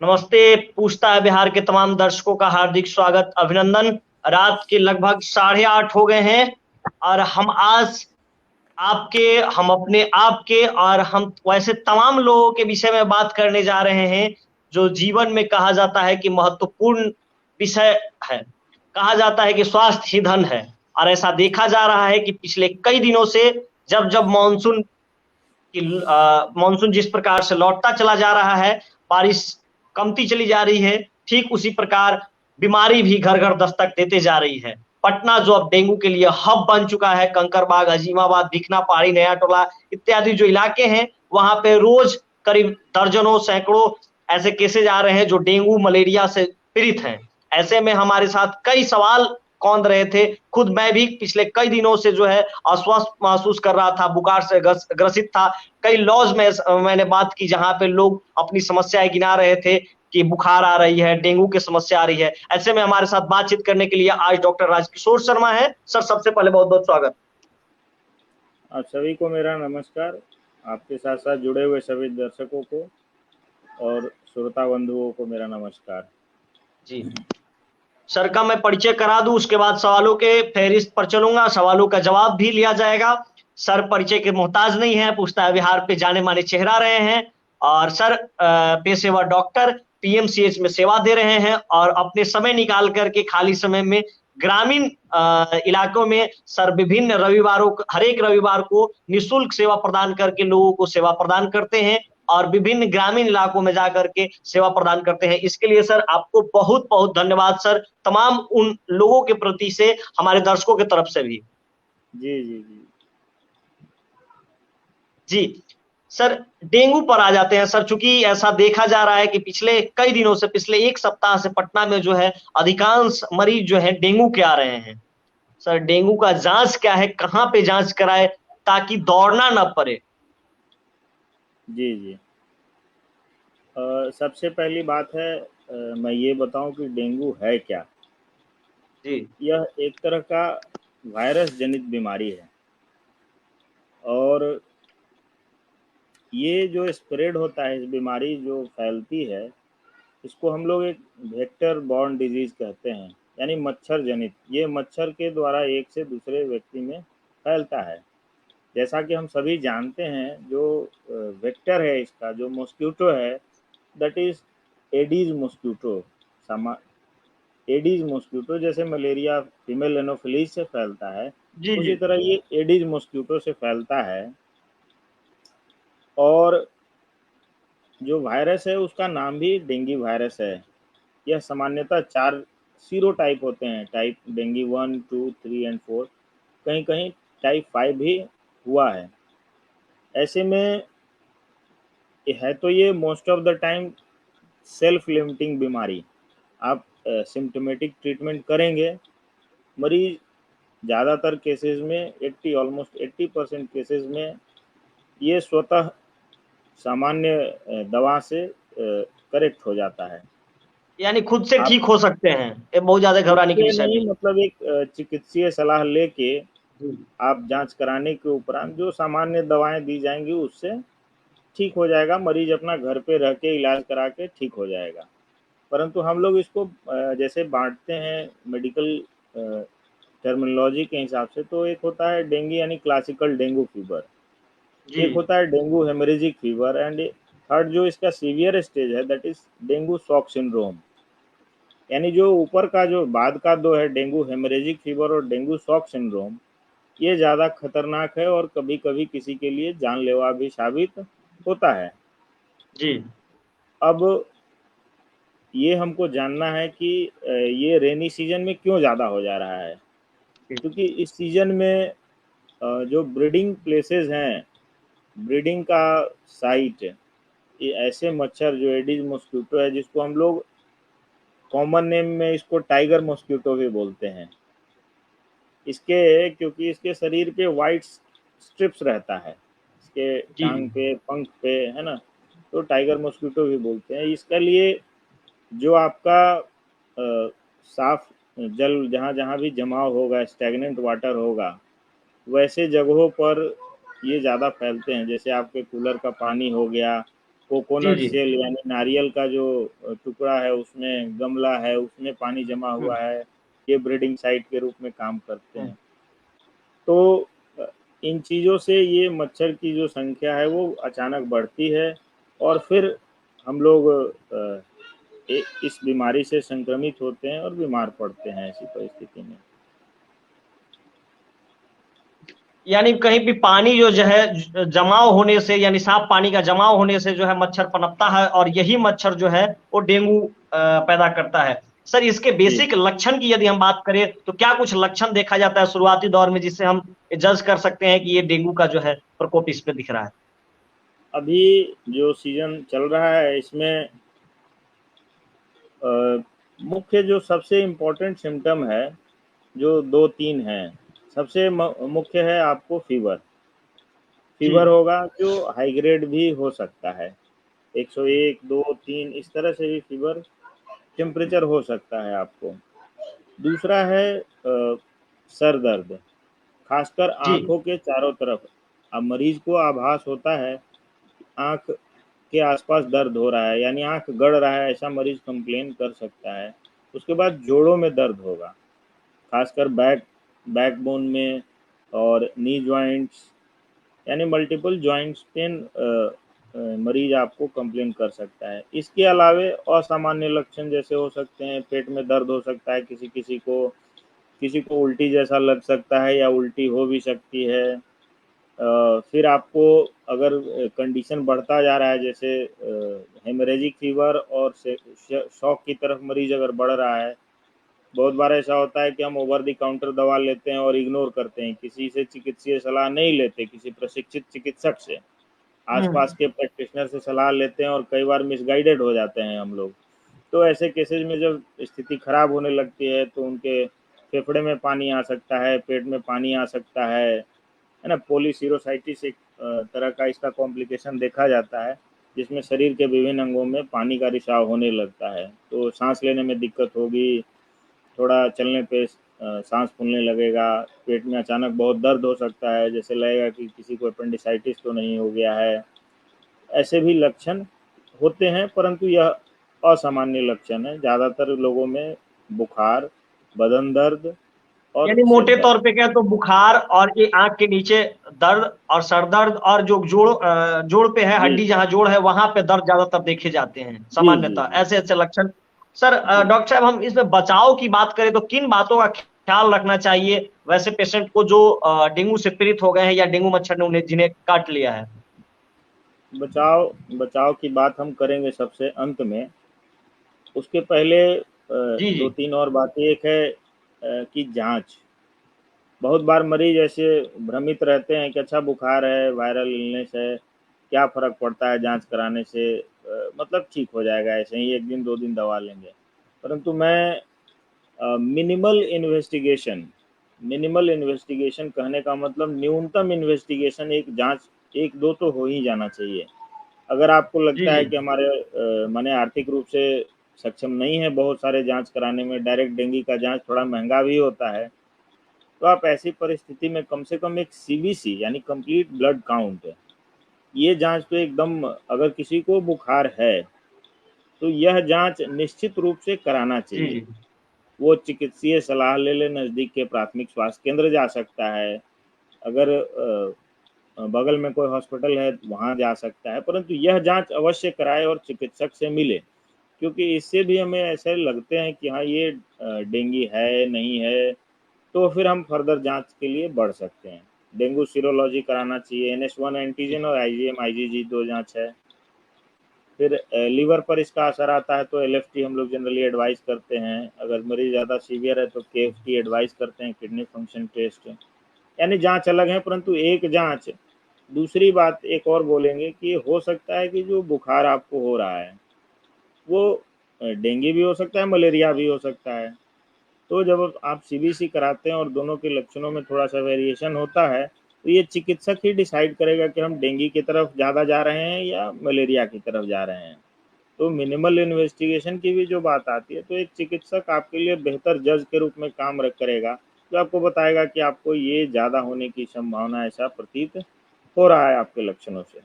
नमस्ते। पूछता है बिहार के तमाम दर्शकों का हार्दिक स्वागत, अभिनंदन। रात के लगभग 8:30 हो गए हैं और हम आज आपके, हम अपने आप के और हम वैसे तमाम लोगों के विषय में बात करने जा रहे हैं जो जीवन में कहा जाता है कि महत्वपूर्ण विषय है। कहा जाता है कि स्वास्थ्य ही धन है और ऐसा देखा जा रहा है कि पिछले कई दिनों से जब जब मानसून जिस प्रकार से लौटता चला जा रहा है, बारिश कमती चली जा रही है, ठीक उसी प्रकार बीमारी भी घर घर दस्तक देते जा रही है। पटना जो अब डेंगू के लिए हब बन चुका है, कंकड़बाग, अजीमाबाद, दिखना पहाड़ी, नया टोला इत्यादि जो इलाके हैं, वहां पे रोज करीब दर्जनों सैकड़ों ऐसे केसेज आ रहे हैं जो डेंगू मलेरिया से पीड़ित हैं। ऐसे में हमारे साथ कई सवाल कौंध रहे थे। खुद मैं भी पिछले कई दिनों से जो है अस्वस्थ महसूस कर रहा था, बुखार से ग्रसित था। कई लॉज में मैंने बात की जहां पे लोग अपनी समस्याएं गिना रहे थे कि बुखार आ रही है, डेंगू की समस्या आ रही है। ऐसे में हमारे साथ बातचीत करने के लिए आज डॉक्टर राजकिशोर शर्मा है। सर, सबसे पहले बहुत बहुत स्वागत। आप सभी को मेरा नमस्कार। आपके साथ साथ जुड़े हुए सभी दर्शकों को और श्रोता बंधुओं को मेरा नमस्कार। जी सर का मैं परिचय करा दूं, उसके बाद सवालों के फहरिस्त पर चलूंगा, सवालों का जवाब भी लिया जाएगा। सर परिचय के मोहताज नहीं है, पूछता है बिहार पे जाने माने चेहरा रहे हैं और सर पेशेवर डॉक्टर पीएमसीएच में सेवा दे रहे हैं और अपने समय निकाल करके खाली समय में ग्रामीण इलाकों में सर विभिन्न रविवारों हर एक रविवार को निःशुल्क सेवा प्रदान करके लोगों को सेवा प्रदान करते हैं और विभिन्न ग्रामीण इलाकों में जाकर के सेवा प्रदान करते हैं। इसके लिए सर आपको बहुत बहुत धन्यवाद सर, तमाम उन लोगों के प्रति से, हमारे दर्शकों की तरफ से भी। जी जी जी। जी सर, डेंगू पर आ जाते हैं सर। चूंकि ऐसा देखा जा रहा है कि पिछले कई दिनों से, पिछले एक सप्ताह से पटना में जो है अधिकांश मरीज जो है डेंगू के आ रहे हैं। सर, डेंगू का जांच क्या है, कहाँ पे जांच कराए ताकि दौड़ना न पड़े? जी जी। सबसे पहली बात है, मैं ये बताऊं कि डेंगू है क्या। जी यह एक तरह का वायरस जनित बीमारी है और ये जो स्प्रेड होता है, इस बीमारी जो फैलती है, इसको हम लोग एक वेक्टर बॉर्न डिजीज कहते हैं, यानी मच्छर जनित। ये मच्छर के द्वारा एक से दूसरे व्यक्ति में फैलता है। जैसा कि हम सभी जानते हैं, जो वेक्टर है इसका, जो मॉस्क्यूटो है, दैट इज एडीज मॉस्क्यूटो। समा एडीज मॉस्क्यूटो जैसे मलेरिया फीमेल एनोफिलीज से फैलता है, जी जी। उसी तरह ये एडीज मॉस्क्यूटो से फैलता है। और जो वायरस है उसका नाम भी डेंगू वायरस है। यह सामान्यतः 4 सीरो टाइप होते हैं, टाइप डेंगू 1, 2, 3 एंड 4। कहीं कहीं टाइप 5 भी हुआ है। ऐसे में है तो ये most of the time self limiting बीमारी। आप सिम्टोमेटिक ट्रीटमेंट करेंगे, मरीज ज़्यादातर केसेस में 80 ऑलमोस्ट 80% केसेस में ये स्वतः सामान्य दवा से करेक्ट हो जाता है। यानी खुद से आप ठीक हो सकते हैं, ये बहुत ज्यादा खुद घबराने की से विषय नहीं, नहीं। मतलब एक चिकित्सीय सलाह लेके जी आप जांच कराने के उपरांत जो सामान्य दवाएं दी जाएंगी उससे ठीक हो जाएगा। मरीज अपना घर पे रह के इलाज करा के ठीक हो जाएगा। परंतु हम लोग इसको जैसे बांटते हैं मेडिकल टर्मिनोलॉजी के हिसाब से, तो एक होता है डेंगू यानी क्लासिकल डेंगू फीवर, जी। एक होता है dengue haemorrhagic fever, and third जो इसका सीवियर स्टेज है, that is dengue shock syndrome. यानी जो ऊपर का, जो बाद का दो है, डेंगू हेमरेजिक फीवर और डेंगू शॉक सिंड्रोम, ये ज़्यादा खतरनाक है और कभी कभी किसी के लिए जानलेवा भी साबित होता है। जी अब ये हमको जानना है कि ये रेनी सीजन में क्यों ज़्यादा हो जा रहा है। क्योंकि इस सीजन में जो ब्रीडिंग प्लेसेस हैं, ब्रीडिंग का साइट, ये ऐसे मच्छर जो एडिज मॉस्क्यूटो है, जिसको हम लोग कॉमन नेम में इसको टाइगर मॉस्क्यूटो भी बोलते हैं। इसके, क्योंकि इसके शरीर पे वाइट स्ट्रिप्स रहता है, इसके जी। टांग पे, पंख पे, है ना, तो टाइगर मॉस्क्यूटो भी बोलते हैं। इसके लिए जो आपका साफ जल जहाँ जहाँ भी जमाव होगा, स्टैग्नेंट वाटर होगा, वैसे जगहों पर ये ज़्यादा फैलते हैं। जैसे आपके कूलर का पानी हो गया, जी कोकोनट जी। शेल यानी नारियल का जो टुकड़ा है, उसमें गमला है, उसमें पानी जमा हम्म, हुआ है, ये ब्रीडिंग साइट के रूप में काम करते हम्म। हैं। तो इन चीज़ों से ये मच्छर की जो संख्या है वो अचानक बढ़ती है, और फिर हम लोग इस बीमारी से संक्रमित होते हैं और बीमार पड़ते हैं ऐसी परिस्थिति में। यानी कहीं भी पानी जो है जमाव होने से, यानी साफ पानी का जमाव होने से जो है मच्छर पनपता है, और यही मच्छर जो है वो डेंगू पैदा करता है। सर, इसके जी, बेसिक लक्षण की यदि हम बात करें तो क्या कुछ लक्षण देखा जाता है शुरुआती दौर में, जिससे हम जज कर सकते हैं कि ये डेंगू का जो है प्रकोप इस पे दिख रहा है? अभी जो सीजन चल रहा है इसमें मुख्य जो सबसे इम्पोर्टेंट सिम्टम है, जो 2-3 हैं। सबसे मुख्य है आपको फीवर। जी। फीवर होगा जो हाई ग्रेड भी हो सकता है, 101, 2, 3 इस तरह से भी फीवर टेम्परेचर हो सकता है आपको। दूसरा है सर दर्द, खासकर जी। आँखों के चारों तरफ। अब मरीज को आभास होता है आँख के आसपास दर्द हो रहा है, यानी आँख गड़ रहा है, ऐसा मरीज कंप्लेन कर सकता है। उसके बाद जोड़ों में दर्द होगा, खासकर बैकबोन में और नी जॉइंट्स, यानी मल्टीपल जॉइंट्स पेन मरीज आपको कंप्लेन कर सकता है। इसके अलावे असामान्य लक्षण जैसे हो सकते हैं, पेट में दर्द हो सकता है, किसी को उल्टी जैसा लग सकता है या उल्टी हो भी सकती है। फिर आपको अगर कंडीशन बढ़ता जा रहा है, जैसे हेमरेजिक फीवर और शॉक की तरफ मरीज अगर बढ़ रहा है, बहुत बार ऐसा होता है कि हम ओवर द काउंटर दवा लेते हैं और इग्नोर करते हैं, किसी से चिकित्सीय सलाह नहीं लेते, किसी प्रशिक्षित चिकित्सक से, आसपास के प्रैक्टिशनर से सलाह लेते हैं और कई बार मिसगाइडेड हो जाते हैं हम लोग। तो ऐसे केसेज में जब स्थिति खराब होने लगती है तो उनके फेफड़े में पानी आ सकता है, पेट में पानी आ सकता है ना। पोलीसिरोसाइटिस एक तरह का इसका कॉम्प्लिकेशन देखा जाता है, जिसमें शरीर के विभिन्न अंगों में पानी का रिसाव होने लगता है, तो सांस लेने में दिक्कत होगी, थोड़ा चलने पे सांस फूलने लगेगा, पेट में अचानक बहुत दर्द हो सकता है, जैसे लगेगा कि किसी को अपेंडिसाइटिस तो नहीं हो गया है। ऐसे भी लक्षण होते हैं, परंतु यह असामान्य लक्षण है। ज़्यादातर लोगों में बुखार, बदन दर्द और यानी सिर मोटे दर्द। तौर पे कहें तो बुखार, और ये आंख के नीचे दर्द और सर दर्द, और जो जोड़ पे है, जी, हड्डी जहां जोड़ है वहां पे दर्द ज्यादातर देखे जाते हैं जी, जी, सामान्यतः, जी, ऐसे ऐसे लक्षण। सर, जी। डॉक्टर साहब, हम इसमें बचाव की बात करें तो किन बातों का ख्याल रखना चाहिए वैसे पेशेंट को जो डेंगू से पीड़ित हो गए हैं, या डेंगू मच्छर ने उन्हें जिन्हें काट लिया है? बचाव बचाव की बात हम करेंगे सबसे अंत में। उसके पहले जी जी। 2-3 और बातें। एक है कि जाँच। बहुत बार मरीज ऐसे भ्रमित रहते हैं कि अच्छा बुखार है, वायरल इलनेस है, क्या फ़र्क पड़ता है जाँच कराने से, मतलब ठीक हो जाएगा ऐसे ही 1 दिन 2 दिन दवा लेंगे। परंतु मैं मिनिमल इन्वेस्टिगेशन कहने का मतलब न्यूनतम इन्वेस्टिगेशन, एक जाँच 1-2 तो हो ही जाना चाहिए। अगर आपको जी लगता जी। है कि हमारे माने आर्थिक रूप से सक्षम नहीं है बहुत सारे जाँच कराने में, डायरेक्ट डेंगू का जाँच थोड़ा महँगा भी होता है, तो आप ऐसी परिस्थिति में कम से कम एक सीबीसी यानी कंप्लीट ब्लड काउंट, ये जाँच तो एकदम, अगर किसी को बुखार है, तो यह जाँच निश्चित रूप से कराना जी चाहिए। जी। वो चिकित्सीय सलाह ले ले, नज़दीक के प्राथमिक स्वास्थ्य केंद्र जा सकता है, अगर बगल में कोई हॉस्पिटल है वहाँ जा सकता है, परंतु यह जाँच अवश्य कराए और चिकित्सक से मिले, क्योंकि इससे भी हमें ऐसे लगते हैं कि हाँ, ये डेंगू है, नहीं है, तो फिर हम फर्दर जाँच के लिए बढ़ सकते हैं। डेंगू सीरोलॉजी कराना चाहिए, NH1 एंटीजन और IgM, IgG 2 जाँच है। फिर लीवर पर इसका असर आता है तो LFT हम लोग जनरली एडवाइस करते हैं। अगर मरीज़ ज़्यादा सीवियर है तो KFT एडवाइस करते हैं, किडनी फंक्शन टेस्ट। यानी जाँच अलग है, परंतु एक जाँच। दूसरी बात एक और बोलेंगे कि हो सकता है कि जो बुखार आपको हो रहा है, वो डेंगू भी हो सकता है, मलेरिया भी हो सकता है। तो जब आप सीबीसी कराते हैं और दोनों के लक्षणों में थोड़ा-सा वेरिएशन होता है, तो ये चिकित्सक ही डिसाइड करेगा कि हम डेंगू की तरफ ज़्यादा जा रहे हैं या मलेरिया की तरफ जा रहे हैं। तो मिनिमल इन्वेस्टिगेशन की भी जो बात आती है, तो एक चिकित्सक आपके लिए बेहतर जज के रूप में काम करेगा, जो आपको बताएगा कि आपको ये ज़्यादा होने की संभावना ऐसा प्रतीत हो रहा है आपके लक्षणों से।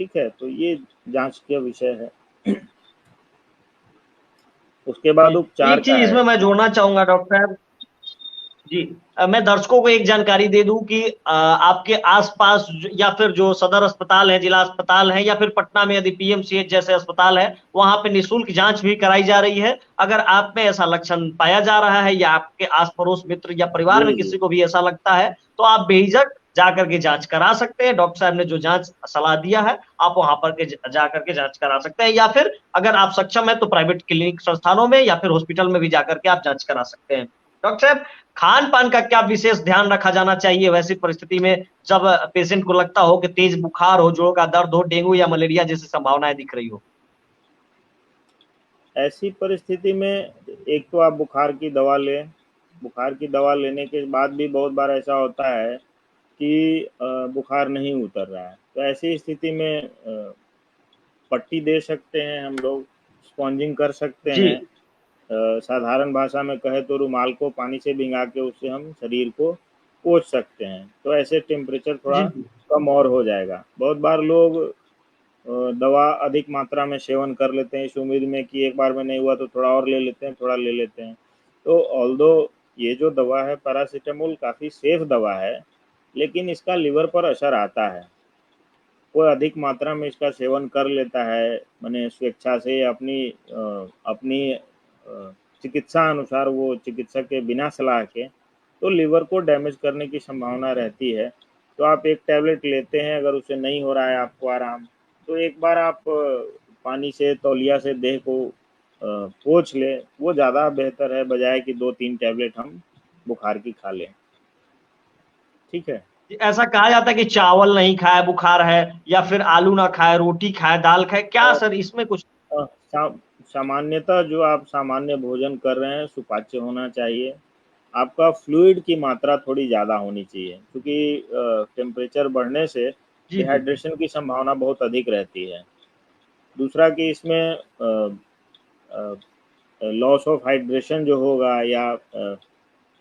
ठीक है, तो ये जांच का विषय है। उसके बाद उपचार एक का चीज है। इसमें मैं जोड़ना चाहूंगा डॉक्टर साहब जी। मैं दर्शकों को एक जानकारी दे दूं कि आपके आसपास या फिर जो सदर अस्पताल है, जिला अस्पताल है, या फिर पटना में यदि पीएमसीएच जैसे अस्पताल है, वहां पे निःशुल्क जांच भी कराई जा रही है। अगर आप में ऐसा लक्षण पाया जा रहा है या आपके आस पड़ोस मित्र या परिवार में जी जी। किसी को भी ऐसा लगता है, तो आप बेझिझक जाकर के जांच करा सकते हैं। डॉक्टर साहब ने जो जांच सलाह दिया है, आप वहां पर के जाकर के जांच करा सकते हैं, या फिर अगर आप सक्षम है तो प्राइवेट क्लिनिक संस्थानों में या फिर हॉस्पिटल में भी जाकर के आप जांच करा सकते हैं। डॉक्टर साहब, खान पान का क्या विशेष ध्यान रखा जाना चाहिए वैसी परिस्थिति में, जब पेशेंट को लगता हो कि तेज बुखार हो, जोड़ों का दर्द हो, डेंगू या मलेरिया जैसी संभावनाएं दिख रही हो? ऐसी परिस्थिति में एक तो आप बुखार की दवा लें। बुखार की दवा लेने के बाद भी बहुत बार ऐसा होता है कि बुखार नहीं उतर रहा है, तो ऐसी स्थिति में पट्टी दे सकते हैं हम लोग, स्पॉन्जिंग कर सकते जी हैं। साधारण भाषा में कहे तो रुमाल को पानी से भिंगा के उससे हम शरीर को पोंछ सकते हैं, तो ऐसे टेम्परेचर थोड़ा जी कम और हो जाएगा। बहुत बार लोग दवा अधिक मात्रा में सेवन कर लेते हैं इस उम्मीद में कि एक बार में नहीं हुआ तो थोड़ा और ले लेते हैं, थोड़ा ले लेते हैं। तो ऑल्दो ये जो दवा है पैरासीटामोल काफ़ी सेफ दवा है, लेकिन इसका लिवर पर असर आता है। कोई अधिक मात्रा में इसका सेवन कर लेता है, माने स्वेच्छा से अपनी चिकित्सा अनुसार, वो चिकित्सक के बिना सलाह के, तो लिवर को डैमेज करने की संभावना रहती है। तो आप एक टैबलेट लेते हैं, अगर उससे नहीं हो रहा है आपको आराम, तो एक बार आप पानी से, तौलिया से देह को पोंछ लें, वो ज़्यादा बेहतर है बजाय कि 2-3 टैबलेट हम बुखार की खा लें। ठीक है? ऐसा कहा जाता है कि चावल नहीं खाए बुखार है, या फिर आलू ना खाए, रोटी खाए, दाल खाए, क्या अ, सर इसमें कुछ? अ, सा सामान्यतः जो आप सामान्य भोजन कर रहे हैं सुपाच्य होना चाहिए। आपका फ्लूइड की मात्रा थोड़ी ज़्यादा होनी चाहिए, क्योंकि टेम्परेचर बढ़ने से जी जी डिहाइड्रेशन की संभावना बहुत अधिक रहती है। दूसरा कि इसमें अ, लॉस ऑफ हाइड्रेशन जो होगा, या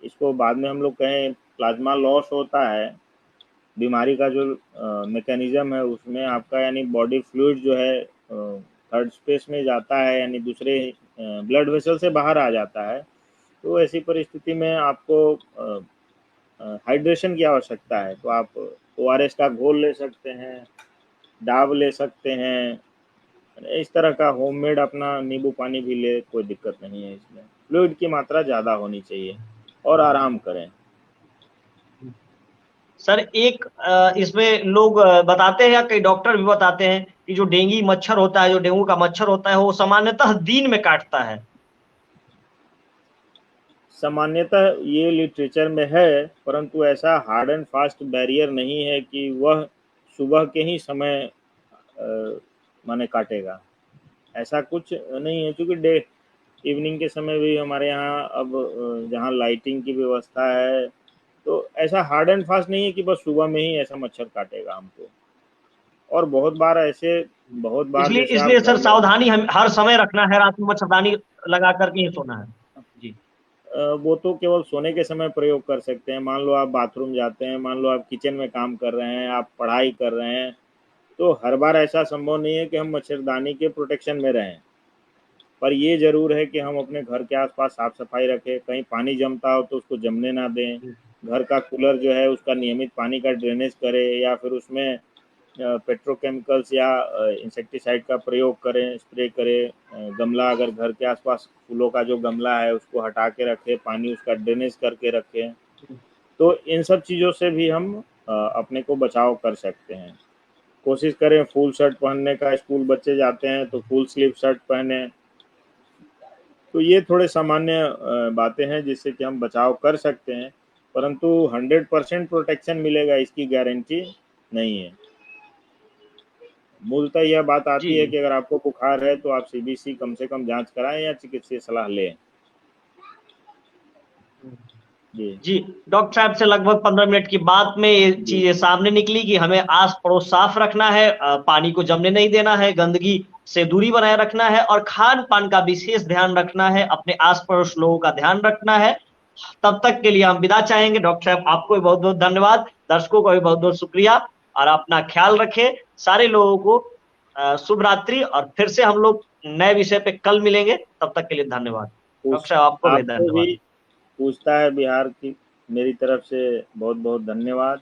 इसको बाद में हम लोग कहें प्लाज्मा लॉस होता है, बीमारी का जो मैकेनिज्म है उसमें आपका, यानी बॉडी फ्लूइड जो है थर्ड स्पेस में जाता है, यानी दूसरे ब्लड वेसल से बाहर आ जाता है। तो ऐसी परिस्थिति में आपको हाइड्रेशन की आवश्यकता है, तो आप ओआरएस का घोल ले सकते हैं, डाव ले सकते हैं, इस तरह का होममेड अपना नींबू पानी भी ले, कोई दिक्कत नहीं है इसमें। फ्लूइड की मात्रा ज़्यादा होनी चाहिए और आराम करें। सर, एक इसमें लोग बताते हैं या कई डॉक्टर भी बताते हैं कि जो डेंगू मच्छर होता है, जो डेंगू का मच्छर होता है, वो सामान्यतः दिन में काटता है। सामान्यतः ये लिटरेचर में है, परंतु ऐसा हार्ड एंड फास्ट बैरियर नहीं है कि वह सुबह के ही समय माने काटेगा। ऐसा कुछ नहीं है, क्योंकि डे इवनिंग के समय भी हमारे यहाँ अब जहाँ लाइटिंग की व्यवस्था है, तो ऐसा हार्ड एंड फास्ट नहीं है कि बस सुबह में ही ऐसा मच्छर काटेगा हमको। और बहुत बार इसलिए जैसे आप इसलिए घर सर में सावधानी हम हर समय रखना है, रात में मच्छरदानी लगा करके ही सोना है जी। वो तो केवल सोने के समय प्रयोग कर सकते हैं। मान लो आप बाथरूम जाते हैं, मान लो आप किचन में काम कर रहे हैं, आप पढ़ाई कर रहे हैं, तो हर बार ऐसा संभव नहीं है कि हम मच्छरदानी के प्रोटेक्शन में रहें। पर ये ज़रूर है कि हम अपने घर के आसपास साफ सफाई रखें, कहीं पानी जमता हो तो उसको जमने ना दें। घर का कूलर जो है उसका नियमित पानी का ड्रेनेज करें, या फिर उसमें पेट्रोकेमिकल्स या इंसेक्टिसाइड का प्रयोग करें, स्प्रे करें। गमला, अगर घर के आसपास फूलों का जो गमला है उसको हटा के रखें, पानी उसका ड्रेनेज करके रखें। तो इन सब चीज़ों से भी हम अपने को बचाव कर सकते हैं। कोशिश करें फुल शर्ट पहनने का, स्कूल बच्चे जाते हैं तो फुल स्लीव शर्ट पहने। तो ये थोड़े सामान्य बातें हैं जिससे कि हम बचाव कर सकते हैं, परंतु 100% प्रोटेक्शन मिलेगा इसकी गारंटी नहीं है। मूलतः यह बात जी आती है जी कि अगर आपको बुखार है तो आप सीबीसी कम से कम जांच कराएं या चिकित्सीय सलाह लें। जी जी। डॉक्टर साहब से लगभग 15 मिनट की बात में ये जी चीजें सामने निकली कि हमें आस पड़ोस साफ रखना है, पानी को जमने नहीं देना है, गंदगी से दूरी बनाए रखना है, और खान पान का विशेष ध्यान रखना है, अपने आस पड़ोस लोगों का ध्यान रखना है। तब तक के लिए हम विदा चाहेंगे। डॉक्टर साहब, आपको भी बहुत बहुत धन्यवाद, दर्शकों को भी बहुत बहुत शुक्रिया। और अपना ख्याल रखें। सारे लोगों को शुभ रात्रि, और फिर से हम लोग नए विषय पे कल मिलेंगे। तब तक के लिए धन्यवाद। डॉक्टर साहब आपको भी आपको भी धन्यवाद। पूछता है बिहार की मेरी तरफ से बहुत बहुत धन्यवाद।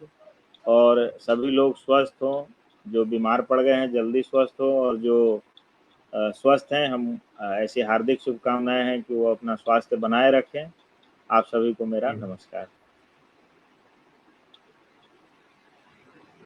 और सभी लोग स्वस्थ हों, जो बीमार पड़ गए हैं जल्दी स्वस्थ हो, और जो स्वस्थ हैं हम ऐसी हार्दिक शुभकामनाएं हैं कि वो अपना स्वास्थ्य बनाए रखें। आप सभी को मेरा नमस्कार।